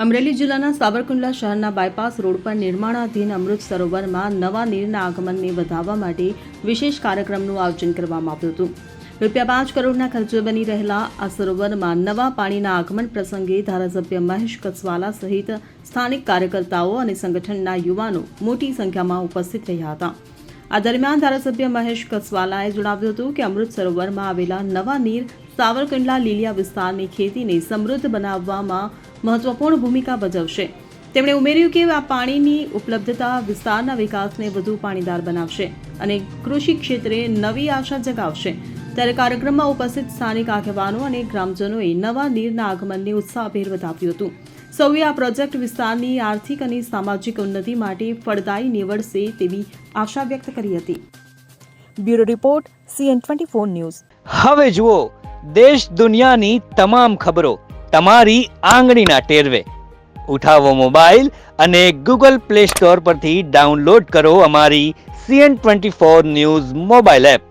અમરેલી જિલ્લાના સાવરકુંડલા શહેરના bypass road પર નિર્માણાધીન અમૃત સરોવરમાં નવા નીરના આગમનને વધારવા માટે વિશેષ કાર્યક્રમનું આયોજન કરવામાં આવ્યું હતું। ₹5 કરોડના ખર્ચે બની રહેલા આ સરોવરમાં નવા પાણીના આગમન પ્રસંગે ધારાસભ્ય મહેશ કસવાલા સહિત સ્થાનિક કાર્યકર્તાઓ અને સંગઠનના યુવાનો મોટી સંખ્યામાં ઉપસ્થિત રહ્યા હતા। આ દરમિયાન ધારાસભ્ય મહેશ કસવાલાએ જણાવ્યું હતું કે અમૃત સરોવરમાં આવેલા નવા નીર સાવરકુંડલા લીલિયા વિસ્તારની ખેતીને સમૃદ્ધ બનાવવામાં મહત્વપૂર્ણ ભૂમિકા ભજવશે। તેમણે ઉમેર્યું કે આ પાણીની ઉપલબ્ધતા વિસ્તારના વિકાસને વધુ પાણીદાર બનાવશે અને કૃષિ ક્ષેત્રે નવી આશા જગાવશે। ત્યારે કાર્યક્રમમાં ઉપસ્થિત સ્થાનિક આગેવાનો અને ગ્રામજનોએ નવા નીરના આગમનને ઉત્સાહભેર વધાવ્યું હતું। સૌએ આ પ્રોજેક્ટ વિસ્તારની આર્થિક અને સામાજિક ઉન્નતિ માટે ફળદાયી નીવડશે તેવી આશા વ્યક્ત કરી હતી। Bureau report CN24 news. હવે જુઓ દેશ દુનિયાની તમામ ખબરો તમારી આંગળીના ટેરવે। ઉઠાવો મોબાઈલ અને Google Play Store પરથી ડાઉનલોડ કરો અમારી CN24 ન્યૂઝ મોબાઈલ એપ।